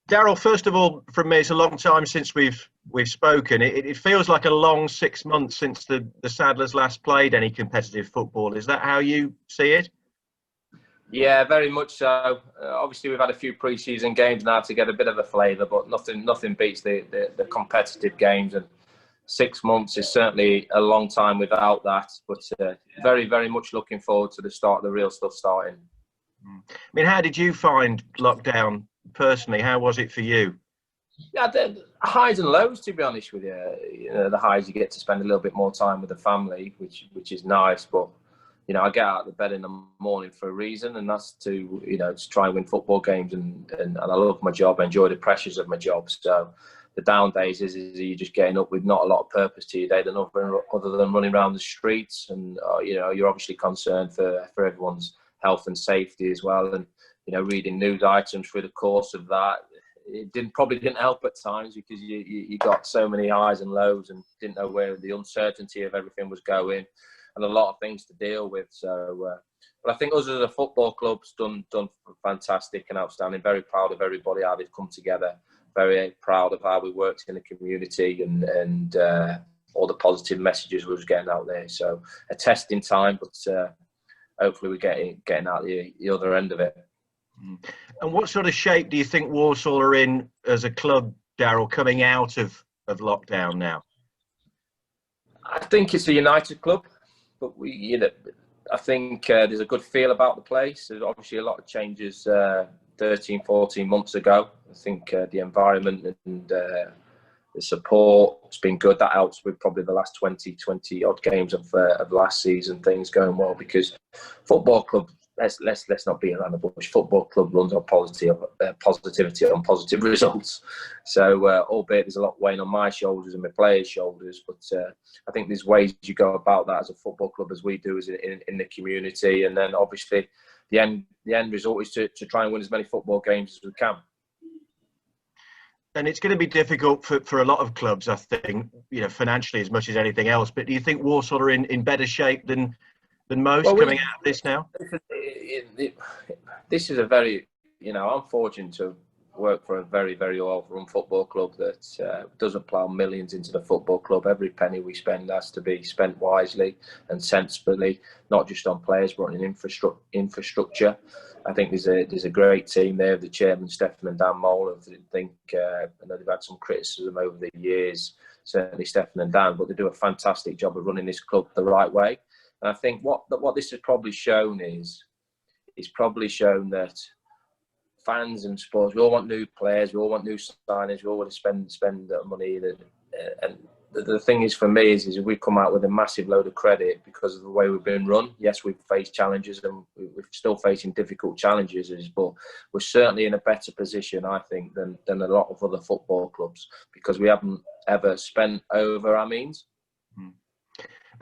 Darrell, first of all, from me, it's a long time since we've spoken. It feels like a long 6 months since the Saddlers last played any competitive football. Is that how you see it? Yeah, very much so. Obviously, we've had a few pre-season games now to get a bit of a flavour, but nothing beats the competitive games. And 6 months is certainly a long time without that. But very, very much looking forward to the start of the real stuff starting. I mean, how did you find lockdown personally? How was it for you? Yeah, the highs and lows, to be honest with you. You know, the highs, you get to spend a little bit more time with the family, which is nice. But you know, I get out of bed in the morning for a reason, and that's to try and win football games, and I love my job. I enjoy the pressures of my job. So the down days is you just getting up with not a lot of purpose to your day other than running around the streets, and you're obviously concerned for everyone's health and safety as well, and reading news items through the course of that. It probably didn't help at times because you got so many highs and lows and didn't know where the uncertainty of everything was going, and a lot of things to deal with. So, but I think us as a football club's done fantastic and outstanding. Very proud of everybody, how they've come together. Very proud of how we worked in the community and all the positive messages we was getting out there. So a testing time, but hopefully we're getting out the other end of it. And what sort of shape do you think Walsall are in as a club, Darrell, coming out of lockdown now? I think it's a united club, but I think there's a good feel about the place. There's obviously a lot of changes 13, 14 months ago. I think the environment and the support has been good. That helps with probably the last 20 odd games of last season, things going well, because football club, let's not beat around the bush. Football club runs on positivity on positive results. So, albeit there's a lot weighing on my shoulders and my players' shoulders, but I think there's ways you go about that as a football club, as we do as in the community. And then obviously the end result is to try and win as many football games as we can. And it's going to be difficult for a lot of clubs, I think, financially as much as anything else. But do you think Walsall are in better shape than most coming out of this now? This is a very, I'm fortunate to work for a very, very well-run football club that doesn't plough millions into the football club. Every penny we spend has to be spent wisely and sensibly, not just on players, but on infrastructure. I think there's a great team there. The chairman, Stefan and Dan Mole, I think, I know they've had some criticism over the years, certainly Stefan and Dan, but they do a fantastic job of running this club the right way. And I think what this has probably shown is that fans and sports, we all want new players, we all want new signings, we all want to spend money. And the thing is, for me, is we come out with a massive load of credit because of the way we've been run. Yes, we've faced challenges and we're still facing difficult challenges, but we're certainly in a better position, I think, than a lot of other football clubs, because we haven't ever spent over our means.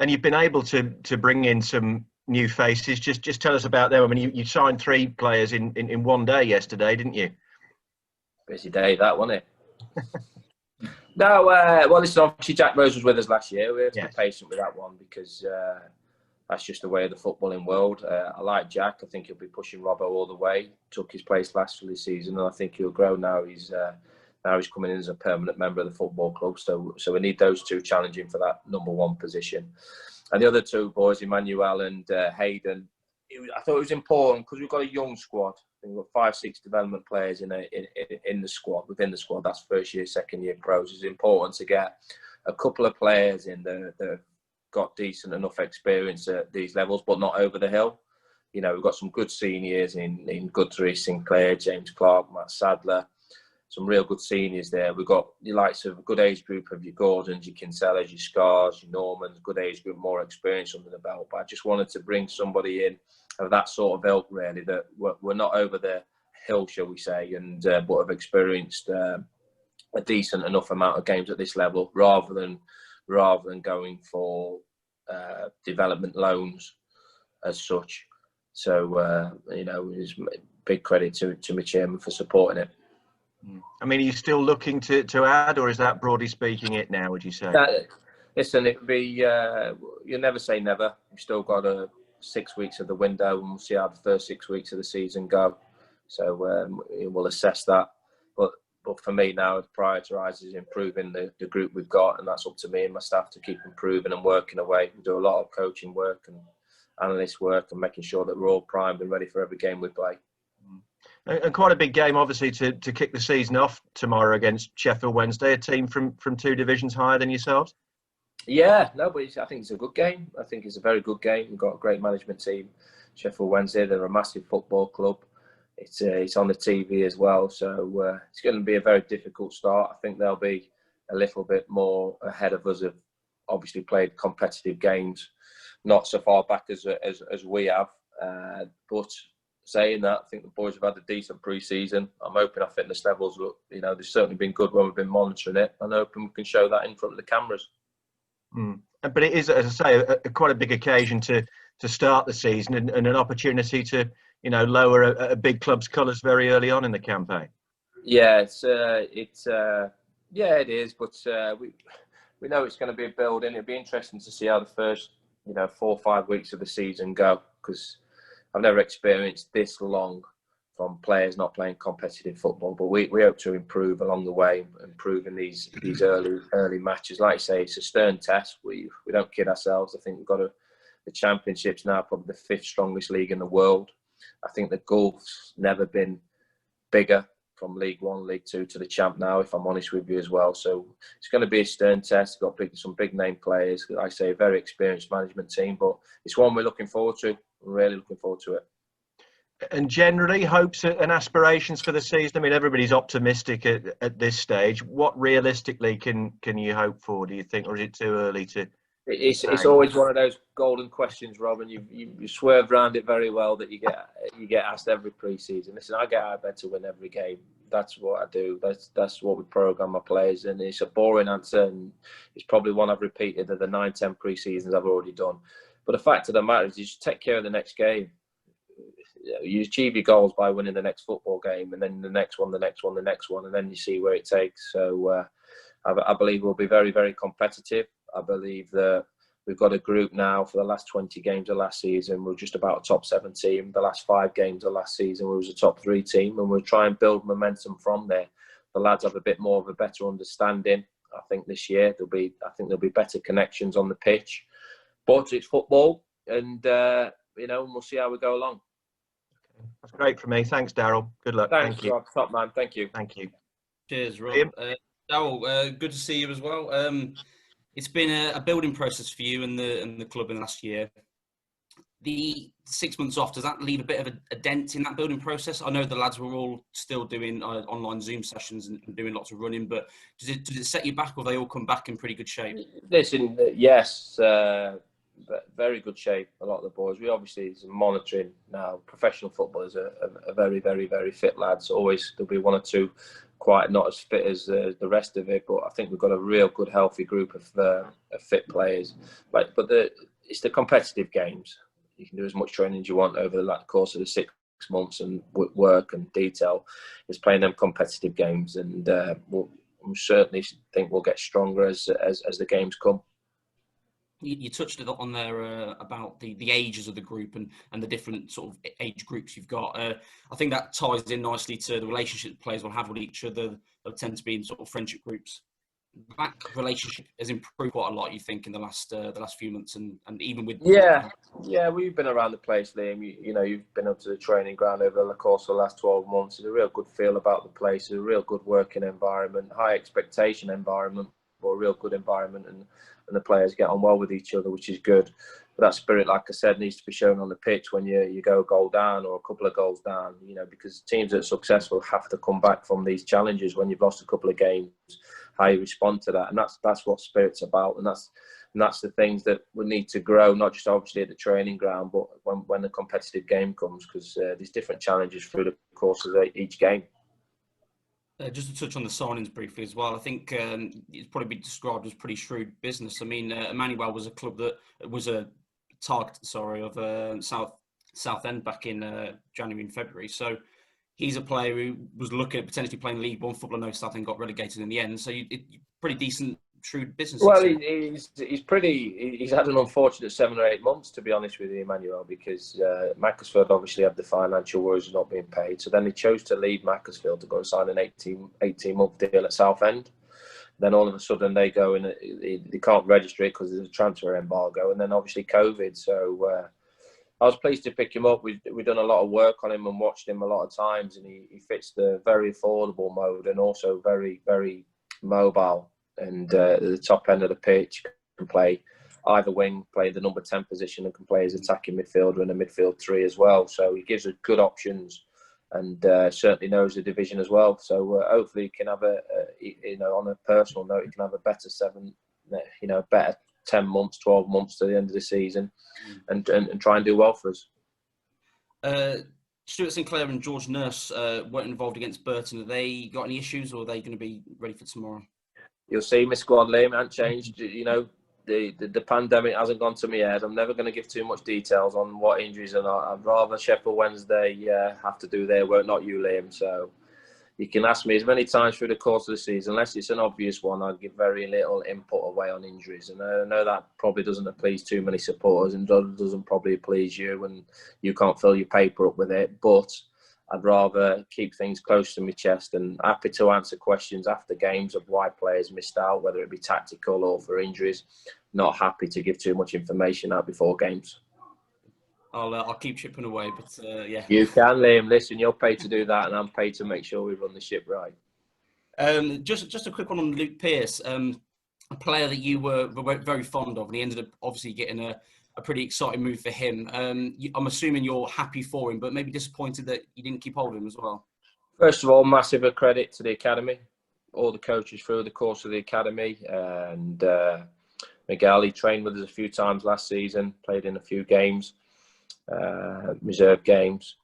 And you've been able to bring in some new faces. Just tell us about them. I mean, you signed 3 players in one day yesterday, didn't you? Busy day, that, wasn't it? No, well, listen, obviously Jack Rose was with us last year. We have to be patient with that one, because that's just the way of the footballing world. I like Jack. I think he'll be pushing Robbo all the way. Took his place last for the season, and I think he'll grow now. He's coming in as a permanent member of the football club. So we need those two challenging for that number 1 position. And the other 2 boys, Emmanuel and Hayden, I thought it was important because we've got a young squad. I think we've got 5-6 development players in the squad, within the squad. That's first year, second year pros. It's important to get a couple of players in that have got decent enough experience at these levels, but not over the hill. We've got some good seniors in Guthrie, Sinclair, James Clarke, Matt Sadler. Some real good seniors there. We've got the likes of a good age group of your Gordons, your Kinsellas, your Scars, your Normans, good age group, more experience under the belt. But I just wanted to bring somebody in of that sort of ilk, really, that we're not over the hill, shall we say, and but have experienced a decent enough amount of games at this level, rather than going for development loans as such. So it's big credit to my chairman for supporting it. I mean, are you still looking to add, or is that, broadly speaking, it now, would you say? Listen, it'd be, you never say never. We've still got 6 weeks of the window, and we'll see how the first 6 weeks of the season go. So we'll assess that. But But for me now, it prioritises improving the group we've got, and that's up to me and my staff to keep improving and working away. We do a lot of coaching work and analyst work and making sure that we're all primed and ready for every game we play. And quite a big game, obviously, to kick the season off tomorrow against Sheffield Wednesday, a team from 2 divisions higher than yourselves. Yeah, no, but I think it's a good game. I think it's a very good game. We've got a great management team. Sheffield Wednesday, they're a massive football club. It's on the TV as well, so it's going to be a very difficult start. I think they'll be a little bit more ahead of us. Have obviously played competitive games, not so far back as we have. But saying that, I think the boys have had a decent pre-season. I'm hoping our fitness levels look, they've certainly been good when we've been monitoring it. I'm hoping we can show that in front of the cameras. But it is, as I say, quite a big occasion to start the season and an opportunity to, lower a big club's colours very early on in the campaign. Yeah, it is. But we know it's going to be a building. It'll be interesting to see how the first, 4 or 5 weeks of the season go, because I've never experienced this long from players not playing competitive football. But we hope to improve along the way, improving these early matches. Like I say, it's a stern test. We don't kid ourselves. I think we've got the Championship's now probably the 5th strongest league in the world. I think the gulf's never been bigger from League One, League Two to the Champ now, if I'm honest with you as well. So it's going to be a stern test. We've got some big name players. Like I say, a very experienced management team, but it's one we're looking forward to. We're really looking forward to it. And generally, hopes and aspirations for the season? I mean, everybody's optimistic at this stage. What realistically can you hope for, do you think? Or is it too early to... It's always one of those golden questions, Rob, and you swerved around it very well that you get asked every pre-season. Listen, I get out of bed to win every game. That's what I do. That's what we program my players, and it's a boring answer, and it's probably one I've repeated of the 9-10 pre-seasons I've already done. But the fact of the matter is, you just take care of the next game. You achieve your goals by winning the next football game, and then the next one, and then you see where it takes. So I believe we'll be very, very competitive. I believe that we've got a group now for the last 20 games of last season. We're just about a top 7 team. The last 5 games of last season, we was a top 3 team, and we'll try and build momentum from there. The lads have a bit more of a better understanding. I think this year there'll be better connections on the pitch. But it's football, and we'll see how we go along. That's great from me. Thanks, Darrell. Good luck. Thanks, Thank you. Rob. Top man. Thank you. Thank you. Cheers, Rob. Darrell, good to see you as well. It's been a building process for you and the club in the last year. The 6 months off, does that leave a bit of a dent in that building process? I know the lads were all still doing online Zoom sessions and doing lots of running, but does it set you back, or they all come back in pretty good shape? Listen, yes, very good shape. A lot of the boys. We obviously is monitoring now. Professional football is a very, very, very fit lads. Always there'll be 1 or 2 quite not as fit as the rest of it, but I think we've got a real good, healthy group of fit players. But it's the competitive games. You can do as much training as you want over the course of the 6 months, and work and detail is playing them competitive games. And we certainly think we'll get stronger as the games come. You touched on there about the ages of the group and the different sort of age groups you've got. I think that ties in nicely to the relationship players will have with each other. They'll tend to be in sort of friendship groups. That relationship has improved quite a lot, you think, in the last few months, and even with... Yeah, we've been around the place, Liam. You've been up to the training ground over the course of the last 12 months. There's a real good feel about the place. There's a real good working environment, high expectation environment, but a real good environment, and the players get on well with each other, which is good. But that spirit, like I said, needs to be shown on the pitch when you go a goal down or a couple of goals down, because teams that are successful have to come back from these challenges when you've lost a couple of games, how you respond to that. And that's what spirit's about. And that's the things that we need to grow, not just obviously at the training ground, but when the competitive game comes, because there's different challenges through the course of each game. Just to touch on the signings briefly as well, I think it's probably been described as pretty shrewd business. I mean, Emmanuel was a club that was a target, of Southend back in January and February. So he's a player who was looking at potentially playing League One football. I know Southend got relegated in the end. So pretty decent shrewd business. Well, he's had an unfortunate 7 or 8 months, to be honest with you, Emmanuel, because Macclesfield obviously had the financial worries of not being paid. So then he chose to leave Macclesfield to go and sign an 18-month deal at Southend. Then all of a sudden they go and they can't register it because there's a transfer embargo, and then obviously COVID. So I was pleased to pick him up. We've done a lot of work on him and watched him a lot of times, and he fits the very affordable mode and also very, very mobile. And at the top end of the pitch, can play either wing, play the number 10 position, and can play as attacking midfielder and a midfield 3 as well. So he gives us good options, and certainly knows the division as well. So hopefully he can have on a personal note, he can have a better better 10 months, 12 months to the end of the season, and try and do well for us. Stuart Sinclair and George Nurse weren't involved against Burton. Have they got any issues, or are they going to be ready for tomorrow? You'll see my squad, Liam, hasn't changed. The pandemic hasn't gone to my head. I'm never going to give too much details on what injuries are not. I'd rather Sheffield Wednesday have to do their work, not you, Liam. So you can ask me as many times through the course of the season. Unless it's an obvious one, I'd give very little input away on injuries. And I know that probably doesn't please too many supporters, and doesn't probably please you, and you can't fill your paper up with it. But I'd rather keep things close to my chest, and happy to answer questions after games of why players missed out, whether it be tactical or for injuries. Not happy to give too much information out before games. I'll keep chipping away, but yeah. You can, Liam. Listen, you're paid to do that, and I'm paid to make sure we run the ship right. Just a quick one on Luke Pearce, a player that you were very fond of, and he ended up obviously getting a pretty exciting move for him. I'm assuming you're happy for him, but maybe disappointed that you didn't keep hold of him as well. First of all, massive credit to the academy, all the coaches through the course of the academy, and Miguel. He trained with us a few times last season, played in a few games, reserve games.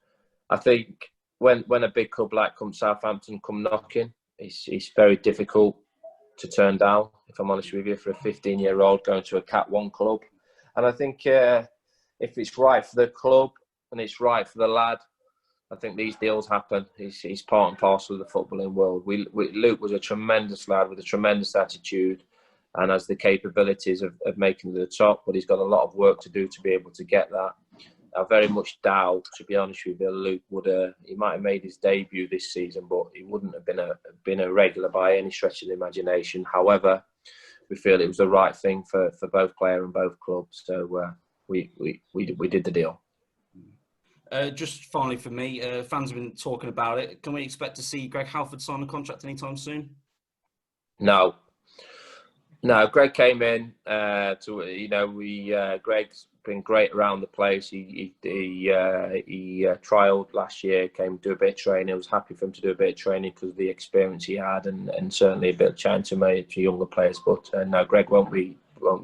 I think when a big club like Southampton come knocking, it's very difficult to turn down, if I'm honest with you, for a 15-year-old going to a Cat 1 club. And I think if it's right for the club and it's right for the lad, I think these deals happen. He's part and parcel of the footballing world. Luke was a tremendous lad with a tremendous attitude and has the capabilities of making it to the top, but he's got a lot of work to do to be able to get that. I very much doubt, to be honest with you, Luke he might have made his debut this season, but he wouldn't have been a regular by any stretch of the imagination. However, we feel it was the right thing for both player and both clubs, so we did the deal. Just finally for me, fans have been talking about it. Can we expect to see Greg Halford sign a contract anytime soon? No, Greg came in Greg's been great around the place. He trialled last year, came to do a bit of training. I was happy for him to do a bit of training because of the experience he had, and certainly a bit of chance to younger players. But no, Greg won't be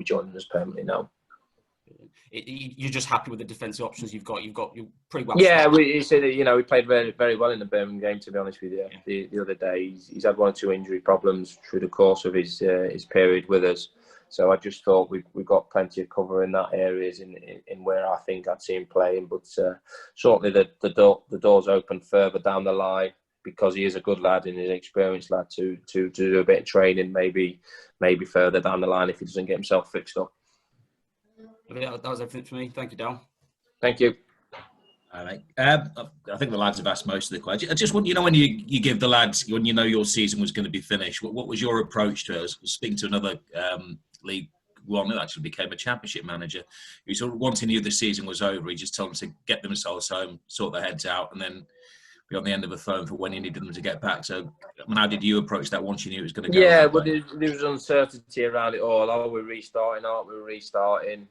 joining us permanently. No. You're just happy with the defensive options you've got. You're pretty well. Yeah, he said he played very, very well in the Birmingham game. To be honest with you, yeah. The other day he's had 1 or 2 injury problems through the course of his period with us. So I just thought we've got plenty of cover in that areas in where I think I'd see him playing. But certainly the door's open further down the line because he is a good lad and an experienced lad to do a bit of training, maybe further down the line if he doesn't get himself fixed up. That was everything for me. Thank you, Darrell. Thank you. All right. I think the lads have asked most of the questions. I just want, when you give the lads, when you know your season was going to be finished, what was your approach to it? I was speaking to another League One who actually became a championship manager. He sort of, once he knew the season was over, he just told them to get themselves home, sort their heads out, and then be on the end of the phone for when he needed them to get back. So, how did you approach that once you knew it was going to go? Yeah, but there was uncertainty around it all. Are we restarting? Aren't we restarting?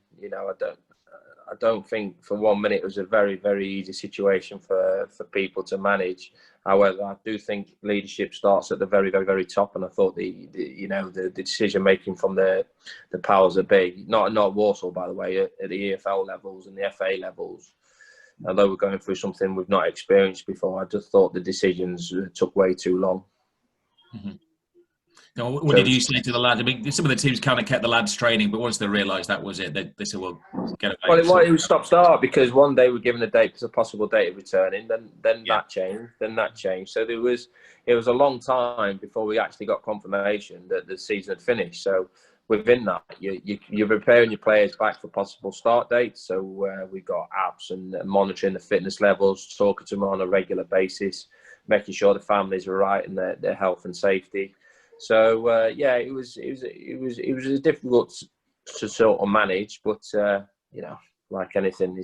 I don't think for 1 minute it was a very, very easy situation for people to manage. However, I do think leadership starts at the very, very, very top, and I thought the decision making from the powers that be, not Walsall, by the way, at the EFL levels and the FA levels. Although we're going through something we've not experienced before, I just thought the decisions took way too long. Mm-hmm. Now, what did you say to the lads? I mean, some of the teams kind of kept the lads training, but once they realised that was it, they said, "Well, get it." Well, it was stop-start because one day we're given a date as a possible date of returning. Then that changed. Then that changed. So it was a long time before we actually got confirmation that the season had finished. So within that, you're preparing your players back for possible start dates. So we got apps and monitoring the fitness levels, talking to them on a regular basis, making sure the families are right and their health and safety. So it was difficult to sort of manage, but like anything,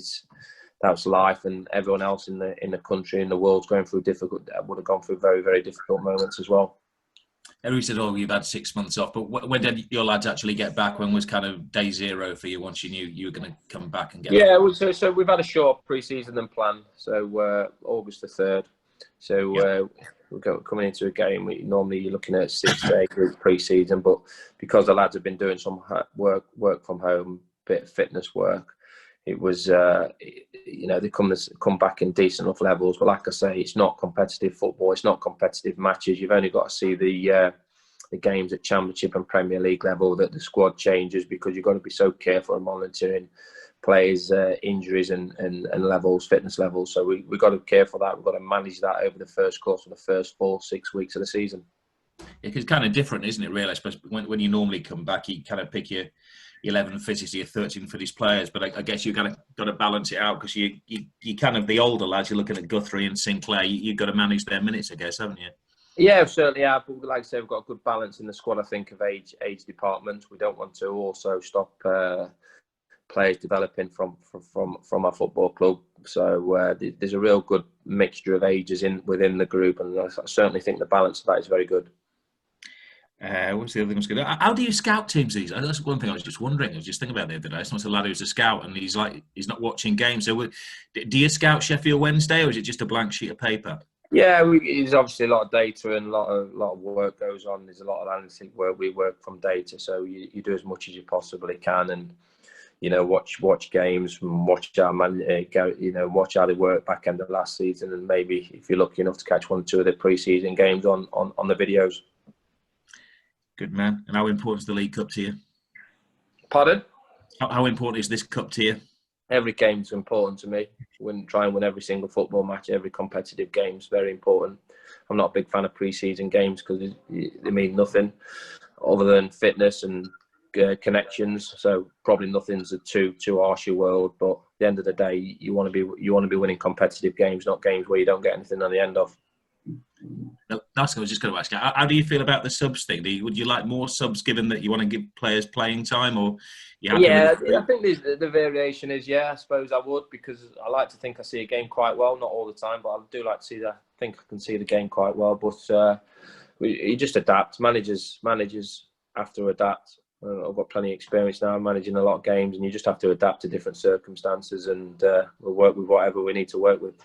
that's life, and everyone else in the country, in the world's going through would have gone through very, very difficult moments as well. Everybody said, "Oh, you've had 6 months off," but when did your lads actually get back? When was kind of day zero for you once you knew you were going to come back and get? Yeah, so we've had a short pre-season than planned. So August the 3rd. So we're coming into a game. Normally you're looking at 6 to 8 weeks pre-season, but because the lads have been doing some work from home, bit of fitness work, it was they come back in decent enough levels. But like I say, it's not competitive football. It's not competitive matches. You've only got to see the games at Championship and Premier League level that the squad changes, because you've got to be so careful and monitoring players' injuries and levels, fitness levels. So we've got to be careful of that. We've got to manage that over the first course of the first 4-6 weeks of the season. It's kind of different, isn't it, really? I suppose when you normally come back, you kind of pick your 11 fittest, your 13 fittest players, but I guess you've got to balance it out, because you kind of, the older lads, you're looking at Guthrie and Sinclair, you've got to manage their minutes, I guess, haven't you? Yeah, certainly have. But like I say, we've got a good balance in the squad, I think, of age departments. We don't want to also stop players developing from our football club. So there's a real good mixture of ages within the group, and I certainly think the balance of that is very good. What's the other thing I was going to? How do you scout teams these? That's one thing I was just wondering. I was just thinking about the other day. I saw a lad who's a scout, and he's not watching games. So do you scout Sheffield Wednesday, or is it just a blank sheet of paper? Yeah, there's obviously a lot of data and a lot of work goes on. There's a lot of analytic work. We work from data, so you do as much as you possibly can, and watch games and watch how watch how they work back end of last season, and maybe if you're lucky enough to catch 1 or 2 of the pre-season games on the videos. Good man. And how important is the League Cup to you? Pardon? How important is this cup to you? Every game's important to me. We try and win every single football match. Every competitive game's very important. I'm not a big fan of pre-season games because they mean nothing other than fitness and connections. So probably nothing's too harsh your world. But at the end of the day, you want to be winning competitive games, not games where you don't get anything on the end of. No, that's what I was just going to ask. How do you feel about the subs thing? Would you like more subs, given that you want to give players playing time, or I think the variation is, I suppose I would, because I like to think I see a game quite well, not all the time, but I do like to see that. I think I can see the game quite well, but you just adapt. Managers have to adapt. I've got plenty of experience now managing a lot of games, and you just have to adapt to different circumstances, and we'll work with whatever we need to work with.